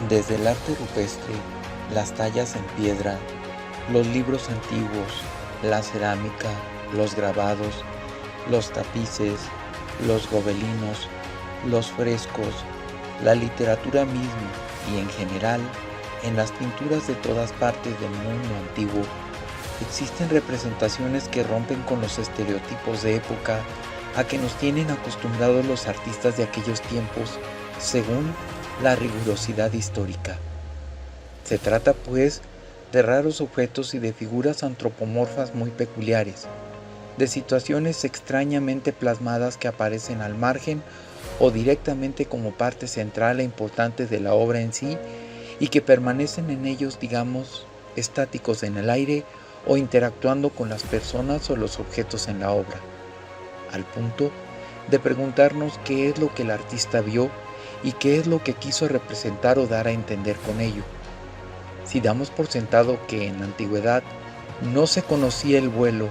Desde el arte rupestre, las tallas en piedra, los libros antiguos, la cerámica, los grabados, los tapices, los gobelinos, los frescos, la literatura misma y en general, en las pinturas de todas partes del mundo antiguo, existen representaciones que rompen con los estereotipos de época a que nos tienen acostumbrados los artistas de aquellos tiempos según la rigurosidad histórica. Se trata, pues, de raros objetos y de figuras antropomorfas muy peculiares, de situaciones extrañamente plasmadas que aparecen al margen o directamente como parte central e importante de la obra en sí y que permanecen en ellos, digamos, estáticos en el aire o interactuando con las personas o los objetos en la obra, al punto de preguntarnos qué es lo que el artista vio y qué es lo que quiso representar o dar a entender con ello. Si damos por sentado que en la antigüedad no se conocía el vuelo,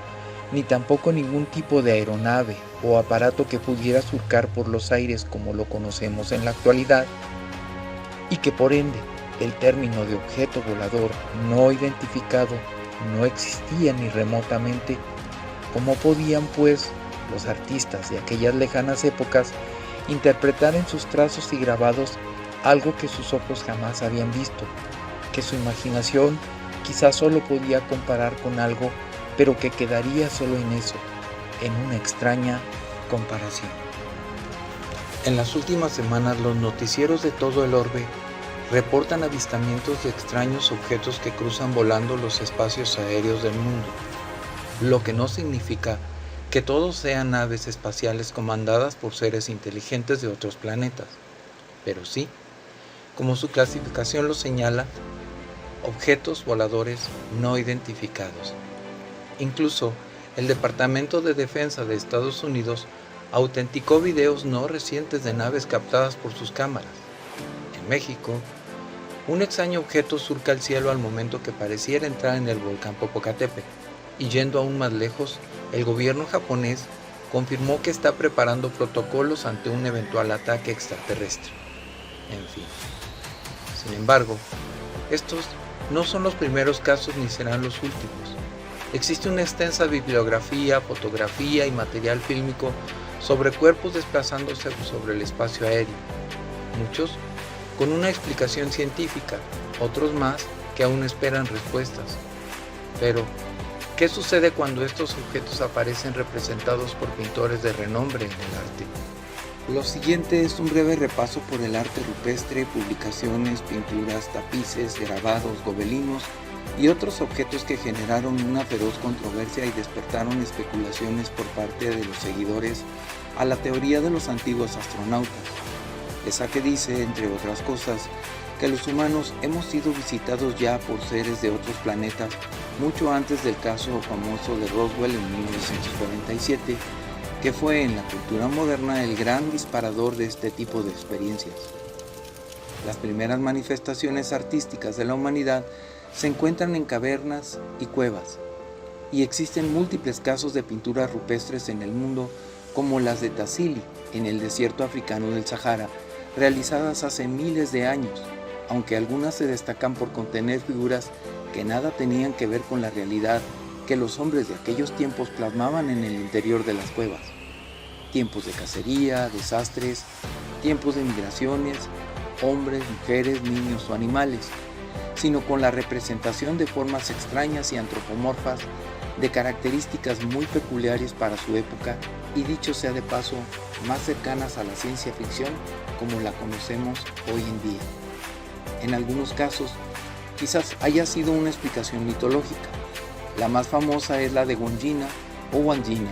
ni tampoco ningún tipo de aeronave o aparato que pudiera surcar por los aires como lo conocemos en la actualidad, y que por ende el término de objeto volador no identificado no existía ni remotamente, ¿cómo podían pues los artistas de aquellas lejanas épocas interpretar en sus trazos y grabados algo que sus ojos jamás habían visto, que su imaginación quizás solo podía comparar con algo, pero que quedaría solo en eso, en una extraña comparación? En las últimas semanas los noticieros de todo el orbe reportan avistamientos de extraños objetos que cruzan volando los espacios aéreos del mundo, lo que no significa que todos sean naves espaciales comandadas por seres inteligentes de otros planetas, pero sí, como su clasificación lo señala, objetos voladores no identificados. Incluso el Departamento de Defensa de Estados Unidos autenticó videos no recientes de naves captadas por sus cámaras. En México, un extraño objeto surca el cielo al momento que pareciera entrar en el volcán Popocatépetl, y yendo aún más lejos, el gobierno japonés confirmó que está preparando protocolos ante un eventual ataque extraterrestre. En fin. Sin embargo, estos no son los primeros casos ni serán los últimos. Existe una extensa bibliografía, fotografía y material fílmico sobre cuerpos desplazándose sobre el espacio aéreo, muchos con una explicación científica, otros más que aún esperan respuestas. Pero, ¿qué sucede cuando estos objetos aparecen representados por pintores de renombre en el arte? Lo siguiente es un breve repaso por el arte rupestre, publicaciones, pinturas, tapices, grabados, gobelinos y otros objetos que generaron una feroz controversia y despertaron especulaciones por parte de los seguidores a la teoría de los antiguos astronautas, esa que dice, entre otras cosas, que los humanos hemos sido visitados ya por seres de otros planetas mucho antes del caso famoso de Roswell en 1947, que fue en la cultura moderna el gran disparador de este tipo de experiencias. Las primeras manifestaciones artísticas de la humanidad se encuentran en cavernas y cuevas, y existen múltiples casos de pinturas rupestres en el mundo, como las de Tassili, en el desierto africano del Sahara, realizadas hace miles de años, aunque algunas se destacan por contener figuras que nada tenían que ver con la realidad que los hombres de aquellos tiempos plasmaban en el interior de las cuevas. Tiempos de cacería, desastres, tiempos de migraciones, hombres, mujeres, niños o animales, sino con la representación de formas extrañas y antropomorfas de características muy peculiares para su época y, dicho sea de paso, más cercanas a la ciencia ficción como la conocemos hoy en día. En algunos casos, quizás haya sido una explicación mitológica. La más famosa es la de Wandjina o Wandjina,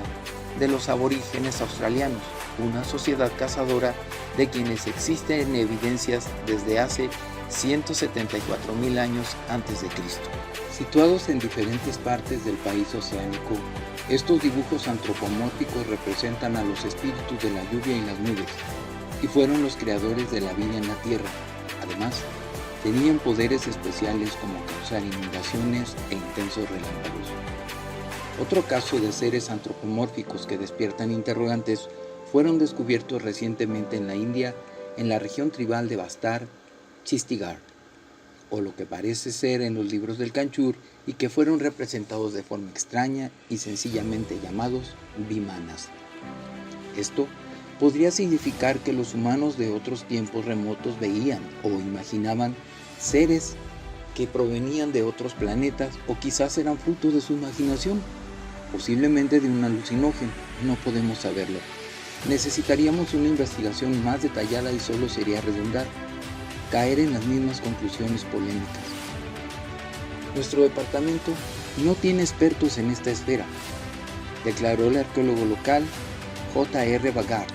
de los aborígenes australianos, una sociedad cazadora de quienes existen evidencias desde hace 174.000 años antes de Cristo. Situados en diferentes partes del país oceánico, estos dibujos antropomórficos representan a los espíritus de la lluvia y las nubes, y fueron los creadores de la vida en la tierra. Además, tenían poderes especiales como causar inundaciones e intensos relámpagos. Otro caso de seres antropomórficos que despiertan interrogantes fueron descubiertos recientemente en la India, en la región tribal de Bastar, Chhattisgarh. o lo que parece ser en los libros del Kanchur, y que fueron representados de forma extraña y sencillamente llamados vimanas. Esto podría significar que los humanos de otros tiempos remotos veían o imaginaban seres que provenían de otros planetas o quizás eran fruto de su imaginación, posiblemente de un alucinógeno, no podemos saberlo. Necesitaríamos una investigación más detallada y solo sería redundar, caer en las mismas conclusiones polémicas. Nuestro departamento no tiene expertos en esta esfera, declaró el arqueólogo local J.R. Bagard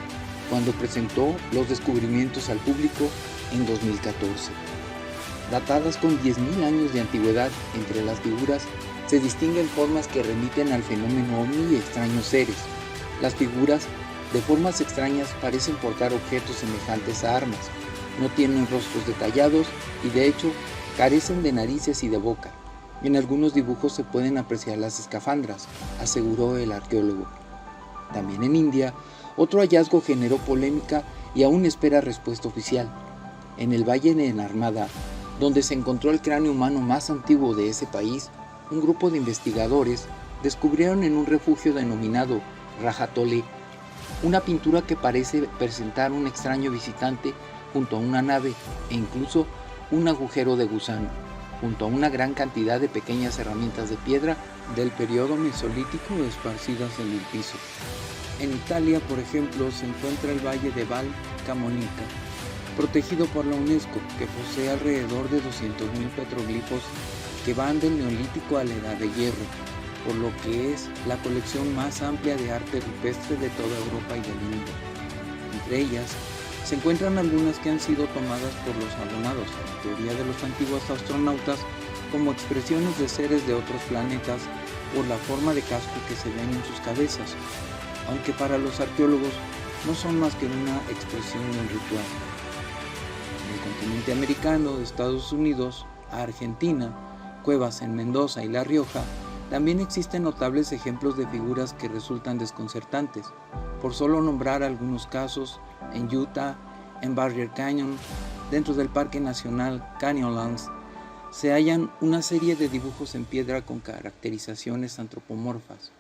cuando presentó los descubrimientos al público en 2014. Datadas con 10.000 años de antigüedad, entre las figuras se distinguen formas que remiten al fenómeno ovni y extraños seres. Las figuras de formas extrañas parecen portar objetos semejantes a armas, no tienen rostros detallados y de hecho carecen de narices y de boca. En algunos dibujos se pueden apreciar las escafandras, aseguró el arqueólogo. También en India, otro hallazgo generó polémica y aún espera respuesta oficial. En el Valle de Narmada, donde se encontró el cráneo humano más antiguo de ese país, un grupo de investigadores descubrieron en un refugio denominado Rajatole una pintura que parece presentar un extraño visitante junto a una nave e incluso un agujero de gusano, junto a una gran cantidad de pequeñas herramientas de piedra del periodo mesolítico esparcidas en el piso. En Italia, por ejemplo, se encuentra el Valle de Val Camonica, protegido por la UNESCO, que posee alrededor de 200.000 petroglifos que van del Neolítico a la Edad de Hierro, por lo que es la colección más amplia de arte rupestre de toda Europa y del mundo. Entre ellas, se encuentran algunas que han sido tomadas por los abonados a la teoría de los antiguos astronautas como expresiones de seres de otros planetas por la forma de casco que se ven en sus cabezas, aunque para los arqueólogos no son más que una expresión de un ritual. En el continente americano, de Estados Unidos a Argentina, cuevas en Mendoza y La Rioja, también existen notables ejemplos de figuras que resultan desconcertantes. Por solo nombrar algunos casos, en Utah, en Barrier Canyon, dentro del Parque Nacional Canyonlands, se hallan una serie de dibujos en piedra con caracterizaciones antropomorfas.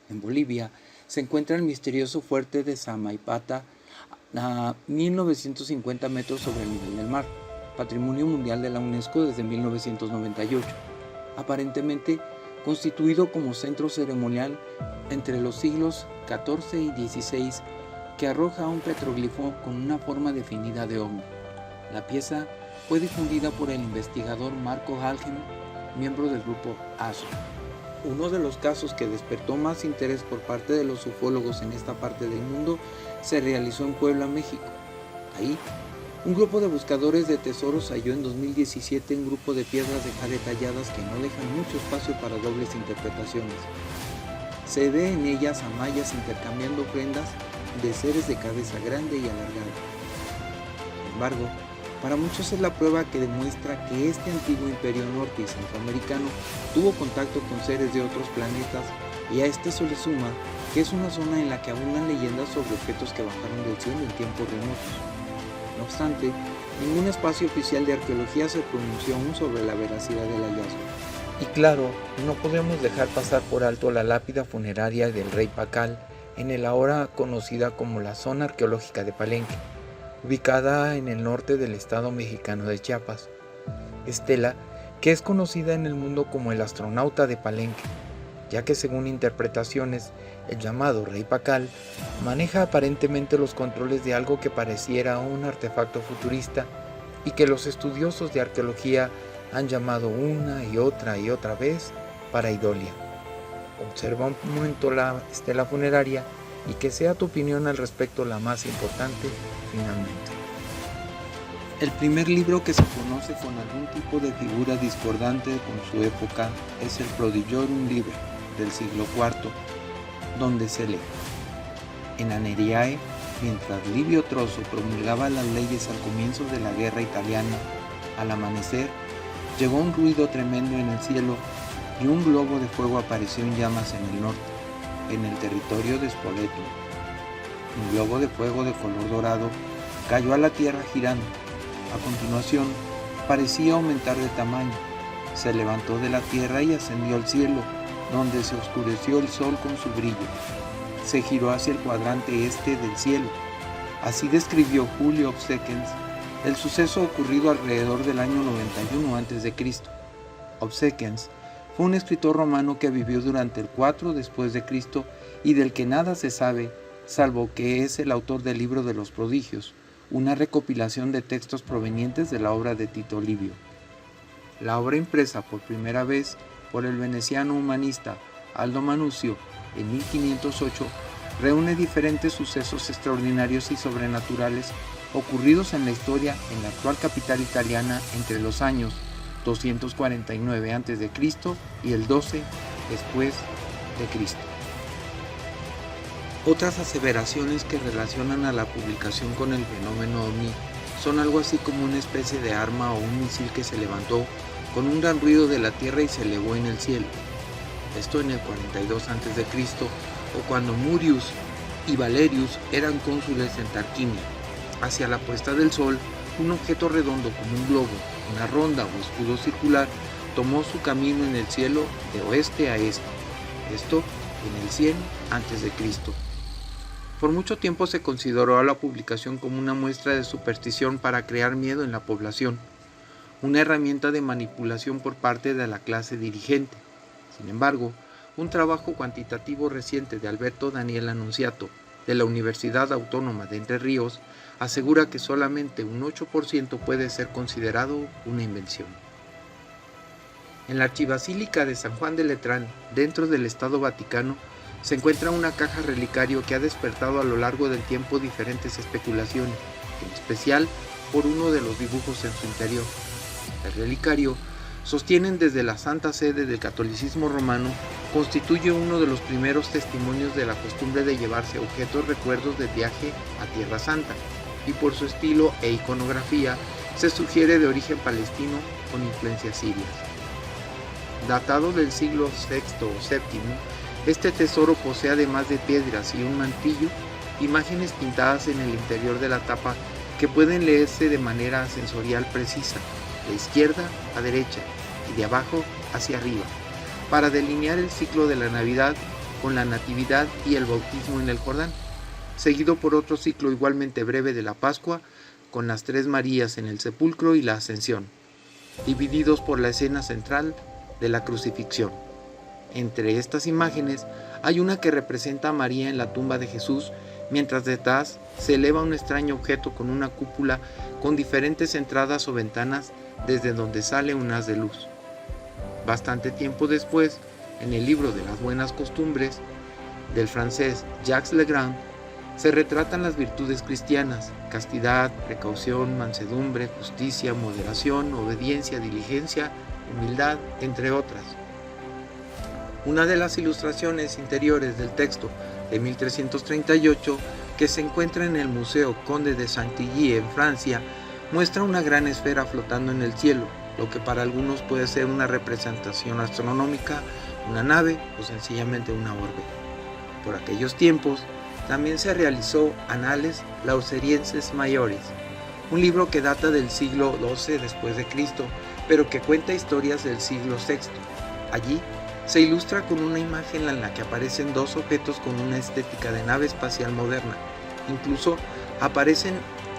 En Bolivia se encuentra el misterioso fuerte de Samaipata a 1950 metros sobre el nivel del mar, Patrimonio Mundial de la UNESCO desde 1998, aparentemente constituido como centro ceremonial entre los siglos XIV y XVI, que arroja un petroglifo con una forma definida de ovni. La pieza fue difundida por el investigador Marco Halgen, miembro del grupo ASO. Uno de los casos que despertó más interés por parte de los ufólogos en esta parte del mundo se realizó en Puebla, México. Ahí, un grupo de buscadores de tesoros halló en 2017 un grupo de piedras de jade talladas que no dejan mucho espacio para dobles interpretaciones. Se ve en ellas a mayas intercambiando ofrendas de seres de cabeza grande y alargada. Sin embargo, para muchos es la prueba que demuestra que este antiguo imperio norte y centroamericano tuvo contacto con seres de otros planetas, y a este se le suma que es una zona en la que abundan leyendas sobre objetos que bajaron del cielo en tiempos remotos. No obstante, ningún espacio oficial de arqueología se pronunció aún sobre la veracidad del hallazgo. Y claro, no podemos dejar pasar por alto la lápida funeraria del rey Pacal en el ahora conocida como la zona arqueológica de Palenque, ubicada en el norte del estado mexicano de Chiapas. Estela, que es conocida en el mundo como el astronauta de Palenque, ya que según interpretaciones, el llamado Rey Pacal maneja aparentemente los controles de algo que pareciera un artefacto futurista y que los estudiosos de arqueología han llamado una y otra vez pareidolia. Observa un momento la estela funeraria y que sea tu opinión al respecto la más importante finalmente. El primer libro que se conoce con algún tipo de figura discordante con su época es el Prodigiorum Liber del siglo IV, donde se lee: en Aneriae, mientras Livio Troso promulgaba las leyes al comienzo de la guerra italiana, al amanecer llegó un ruido tremendo en el cielo y un globo de fuego apareció en llamas en el norte, en el territorio de Spoleto. Un globo de fuego de color dorado cayó a la tierra girando. A continuación, parecía aumentar de tamaño. Se levantó de la tierra y ascendió al cielo, donde se oscureció el sol con su brillo. Se giró hacia el cuadrante este del cielo. Así describió Julio Obsequens el suceso ocurrido alrededor del año 91 a.C. Obsequens fue un escritor romano que vivió durante el 4 después de Cristo y del que nada se sabe, salvo que es el autor del Libro de los Prodigios, una recopilación de textos provenientes de la obra de Tito Livio. La obra impresa por primera vez por el veneciano humanista Aldo Manuzio en 1508 reúne diferentes sucesos extraordinarios y sobrenaturales ocurridos en la historia en la actual capital italiana entre los años 249 a.C. y el 12 después de Cristo. Otras aseveraciones que relacionan a la publicación con el fenómeno ovni son algo así como una especie de arma o un misil que se levantó con un gran ruido de la tierra y se elevó en el cielo. Esto en el 42 a.C. o cuando Murius y Valerius eran cónsules en Tarquinia. Hacia la puesta del sol, un objeto redondo como un globo, una ronda o escudo circular, tomó su camino en el cielo de oeste a este, esto en el 100 a.C. Por mucho tiempo se consideró a la publicación como una muestra de superstición para crear miedo en la población, una herramienta de manipulación por parte de la clase dirigente. Sin embargo, un trabajo cuantitativo reciente de Alberto Daniel Annunziato, de la Universidad Autónoma de Entre Ríos, asegura que solamente un 8% puede ser considerado una invención. En la Archibasílica de San Juan de Letrán, dentro del Estado Vaticano, se encuentra una caja relicario que ha despertado a lo largo del tiempo diferentes especulaciones, en especial por uno de los dibujos en su interior. El relicario, sostienen desde la Santa Sede del catolicismo romano, constituye uno de los primeros testimonios de la costumbre de llevarse objetos recuerdos del viaje a Tierra Santa, y por su estilo e iconografía se sugiere de origen palestino con influencias sirias. Datado del siglo VI o VII, este tesoro posee además de piedras y un mantillo, imágenes pintadas en el interior de la tapa que pueden leerse de manera sensorial precisa, de izquierda a derecha y de abajo hacia arriba, para delinear el ciclo de la Navidad con la Natividad y el bautismo en el Jordán, seguido por otro ciclo igualmente breve de la Pascua, con las tres Marías en el sepulcro y la Ascensión, divididos por la escena central de la crucifixión. Entre estas imágenes hay una que representa a María en la tumba de Jesús, mientras detrás se eleva un extraño objeto con una cúpula con diferentes entradas o ventanas desde donde sale un haz de luz. Bastante tiempo después, en el libro de las buenas costumbres, del francés Jacques Legrand, se retratan las virtudes cristianas: castidad, precaución, mansedumbre, justicia, moderación, obediencia, diligencia, humildad, entre otras. Una de las ilustraciones interiores del texto de 1338, que se encuentra en el Museo Conde de Chantilly en Francia, muestra una gran esfera flotando en el cielo, lo que para algunos puede ser una representación astronómica, una nave o sencillamente una orbe. Por aquellos tiempos, también se realizó Annales Lauserienses Maiores, un libro que data del siglo XII después de Cristo, pero que cuenta historias del siglo VI. Allí se ilustra con una imagen en la que aparecen dos objetos con una estética de nave espacial moderna. Incluso aparecen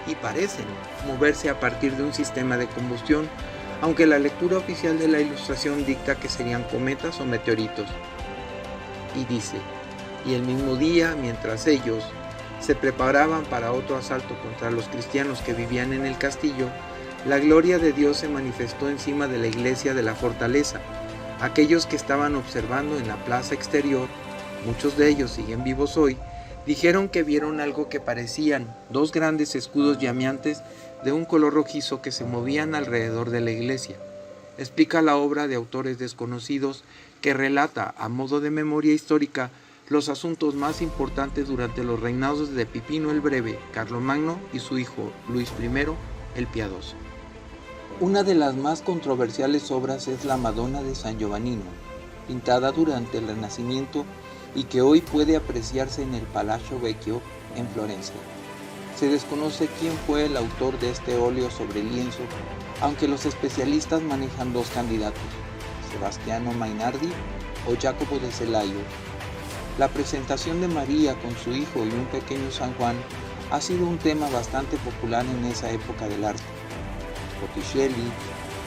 y parecen moverse a partir de un sistema de combustión, aunque la lectura oficial de la ilustración dicta que serían cometas o meteoritos. Y dice: y el mismo día, mientras ellos se preparaban para otro asalto contra los cristianos que vivían en el castillo, la gloria de Dios se manifestó encima de la iglesia de la fortaleza. Aquellos que estaban observando en la plaza exterior, muchos de ellos siguen vivos hoy, dijeron que vieron algo que parecían dos grandes escudos llameantes de un color rojizo que se movían alrededor de la iglesia. Explica la obra de autores desconocidos que relata, a modo de memoria histórica, los asuntos más importantes durante los reinados de Pipino el Breve, Carlomagno y su hijo Luis I el Piadoso. Una de las más controversiales obras es la Madonna de San Giovannino, pintada durante el Renacimiento y que hoy puede apreciarse en el Palazzo Vecchio en Florencia. Se desconoce quién fue el autor de este óleo sobre lienzo, aunque los especialistas manejan dos candidatos, Sebastiano Mainardi o Jacopo de Celaio. La presentación de María con su hijo y un pequeño San Juan ha sido un tema bastante popular en esa época del arte. Botticelli,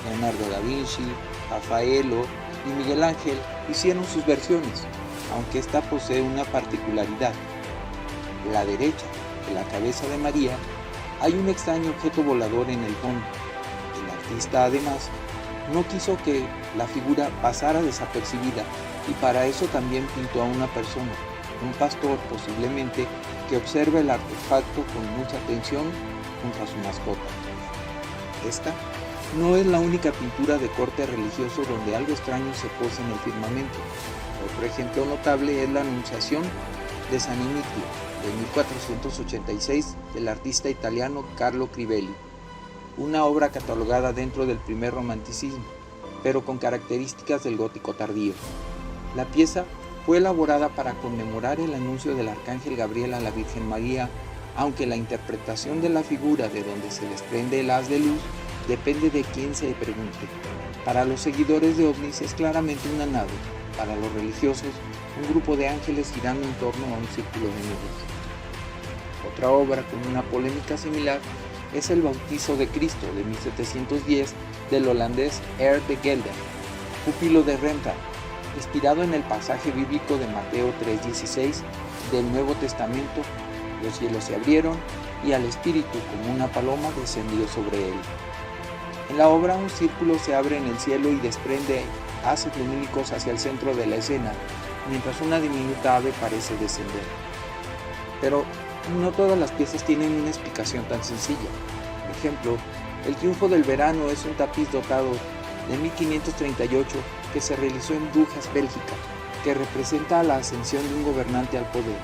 Leonardo da Vinci, Rafaello y Miguel Ángel hicieron sus versiones, aunque esta posee una particularidad. La derecha, en la cabeza de María, hay un extraño objeto volador en el fondo. El artista, además, no quiso que la figura pasara desapercibida y para eso también pintó a una persona, un pastor posiblemente, que observa el artefacto con mucha atención junto a su mascota. Esta no es la única pintura de corte religioso donde algo extraño se posa en el firmamento. Otro ejemplo notable es la Anunciación de San Ignazio de 1486 del artista italiano Carlo Crivelli, una obra catalogada dentro del primer romanticismo, pero con características del gótico tardío. La pieza fue elaborada para conmemorar el anuncio del arcángel Gabriel a la Virgen María, aunque la interpretación de la figura de donde se desprende el haz de luz depende de quién se pregunte. Para los seguidores de ovnis es claramente una nave, para los religiosos un grupo de ángeles girando en torno a un círculo de nubes. Otra obra con una polémica similar es El Bautizo de Cristo de 1710 del holandés R. de Gelder, pupilo de Rembrandt, inspirado en el pasaje bíblico de Mateo 3:16 del Nuevo Testamento. Los cielos se abrieron y al Espíritu como una paloma descendió sobre él. En la obra un círculo se abre en el cielo y desprende haces lumínicos hacia el centro de la escena, mientras una diminuta ave parece descender. Pero no todas las piezas tienen una explicación tan sencilla. Por ejemplo, El Triunfo del Verano es un tapiz dotado de 1538 que se realizó en Brujas, Bélgica, que representa la ascensión de un gobernante al poder.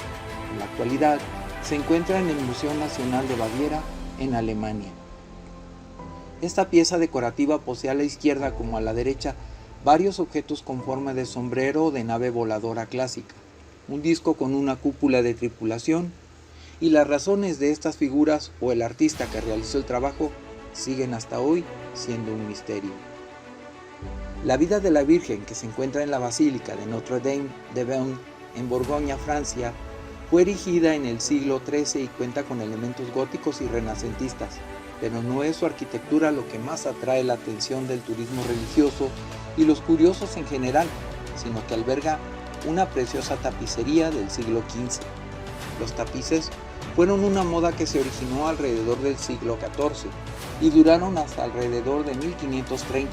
En la actualidad, se encuentra en el Museo Nacional de Baviera, en Alemania. Esta pieza decorativa posee a la izquierda como a la derecha varios objetos con forma de sombrero o de nave voladora clásica, un disco con una cúpula de tripulación, y las razones de estas figuras o el artista que realizó el trabajo siguen hasta hoy siendo un misterio. La vida de la Virgen, que se encuentra en la Basílica de Notre-Dame de Beaune, en Borgoña, Francia, fue erigida en el siglo XIII y cuenta con elementos góticos y renacentistas, pero no es su arquitectura lo que más atrae la atención del turismo religioso y los curiosos en general, sino que alberga una preciosa tapicería del siglo XV. Los tapices fueron una moda que se originó alrededor del siglo XIV y duraron hasta alrededor de 1530,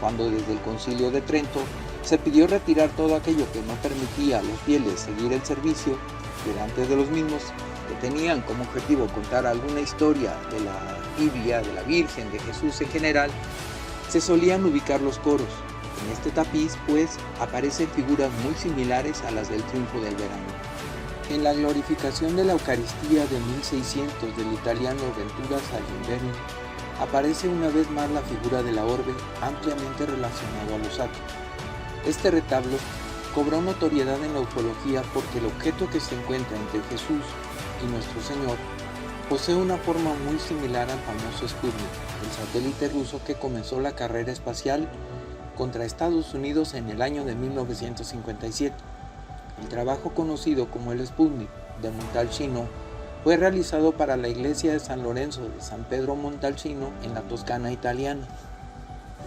cuando desde el Concilio de Trento se pidió retirar todo aquello que no permitía a los fieles seguir el servicio delante de los mismos, que tenían como objetivo contar alguna historia de la Biblia, de la Virgen, de Jesús en general. Se solían ubicar los coros. En este tapiz, pues, aparecen figuras muy similares a las del Triunfo del Verano. En la glorificación de la Eucaristía de 1600 del italiano Ventura Salimbeni, aparece una vez más la figura de la orbe ampliamente relacionado a los actos. Este retablo cobró notoriedad en la ufología porque el objeto que se encuentra entre Jesús y nuestro Señor posee una forma muy similar al famoso Sputnik, el satélite ruso que comenzó la carrera espacial contra Estados Unidos en el año de 1957. El trabajo conocido como el Sputnik de Montalcino fue realizado para la iglesia de San Lorenzo de San Pedro Montalcino en la Toscana italiana.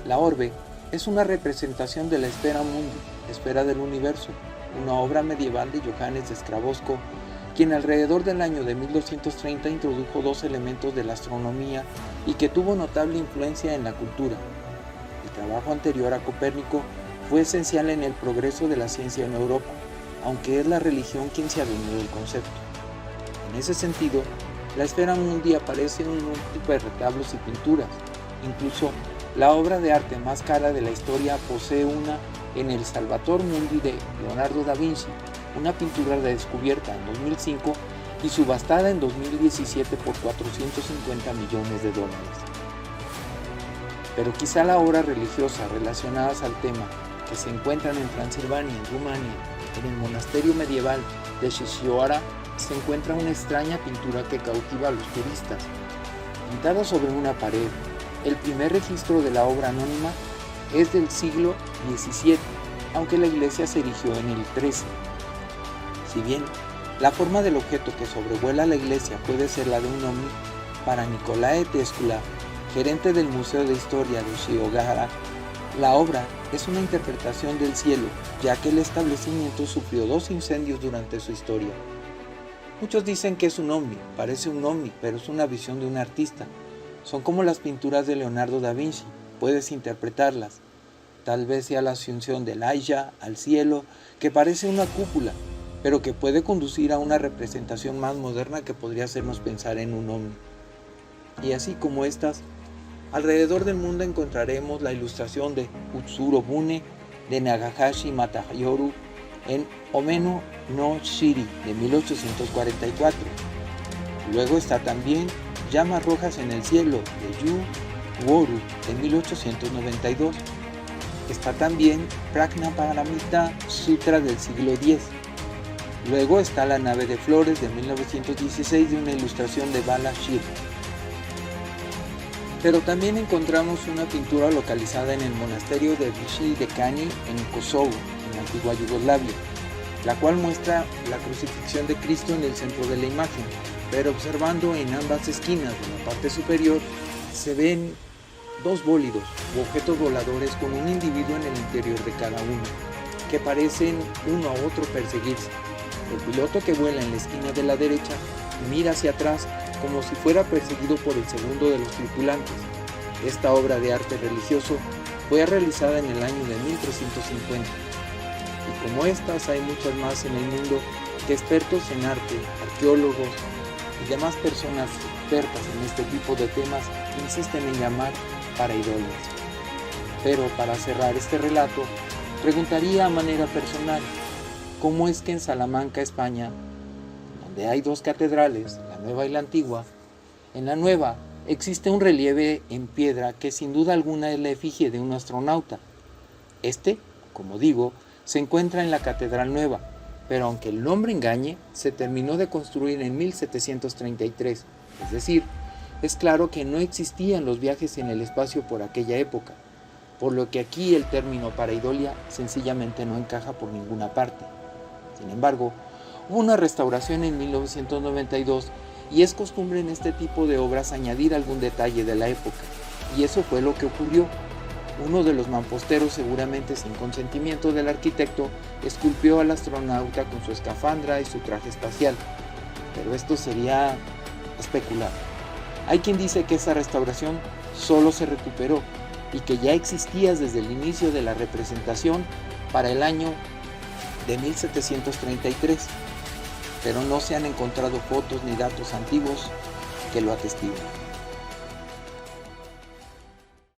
La orbe es una representación de la Spera Mundi, esfera del universo, una obra medieval de Johannes de Sclavosco, quien alrededor del año de 1230 introdujo dos elementos de la astronomía y que tuvo notable influencia en la cultura. El trabajo anterior a Copérnico fue esencial en el progreso de la ciencia en Europa, aunque es la religión quien se adueñó del concepto. En ese sentido, la Esfera Mundi aparece en un múltiple de retablos y pinturas. Incluso la obra de arte más cara de la historia posee una en el Salvator Mundi de Leonardo da Vinci, una pintura descubierta en 2005 y subastada en 2017 por 450 millones de dólares. Pero quizá la obra religiosa relacionadas al tema, que se encuentran en Transilvania, en Rumania, en el monasterio medieval de Shishioara, se encuentra una extraña pintura que cautiva a los turistas. Pintada sobre una pared, el primer registro de la obra anónima es del siglo XVII, aunque la iglesia se erigió en el XIII. Si bien la forma del objeto que sobrevuela la iglesia puede ser la de un ovni, para Nicolae Tescula, gerente del Museo de Historia de Shiogara, la obra es una interpretación del cielo, ya que el establecimiento sufrió 2 incendios durante su historia. Muchos dicen que es un ovni, parece un ovni, pero es una visión de un artista. Son como las pinturas de Leonardo da Vinci, puedes interpretarlas. Tal vez sea la asunción de Elijah al cielo, que parece una cúpula, pero que puede conducir a una representación más moderna que podría hacernos pensar en un ovni. Y así como estas, alrededor del mundo encontraremos la ilustración de Utsuro Bune de Nagahashi Matayoru en Omeno no Shiri de 1844. Luego está también Llamas Rojas en el Cielo de Yu Woru de 1892. Está también Prajnaparamita Sutra del siglo X. Luego está La Nave de Flores de 1916 de una ilustración de Bala Shir. Pero también encontramos una pintura localizada en el monasterio de Vichy de Kani en Kosovo, en la antigua Yugoslavia, la cual muestra la crucifixión de Cristo en el centro de la imagen, pero observando en ambas esquinas de la parte superior se ven 2 bólidos u objetos voladores con un individuo en el interior de cada uno, que parecen uno a otro perseguirse. El piloto que vuela en la esquina de la derecha mira hacia atrás como si fuera perseguido por el segundo de los tripulantes. Esta obra de arte religioso fue realizada en el año de 1350. Y como estas hay muchas más en el mundo que expertos en arte, arqueólogos y demás personas expertas en este tipo de temas insisten en llamar pareidolias. Pero para cerrar este relato, preguntaría a manera personal, ¿cómo es que en Salamanca, España, donde hay 2 catedrales, la nueva y la antigua, en la nueva existe un relieve en piedra que sin duda alguna es la efigie de un astronauta? Este, como digo, se encuentra en la catedral nueva, pero aunque el nombre engañe, se terminó de construir en 1733, es decir, es claro que no existían los viajes en el espacio por aquella época, por lo que aquí el término pareidolia sencillamente no encaja por ninguna parte. Sin embargo, hubo una restauración en 1992 y es costumbre en este tipo de obras añadir algún detalle de la época, y eso fue lo que ocurrió. Uno de los mamposteros, seguramente sin consentimiento del arquitecto, esculpió al astronauta con su escafandra y su traje espacial, pero esto sería especular. Hay quien dice que esa restauración solo se recuperó y que ya existía desde el inicio de la representación para el año de 1733, pero no se han encontrado fotos ni datos antiguos que lo atestiguen.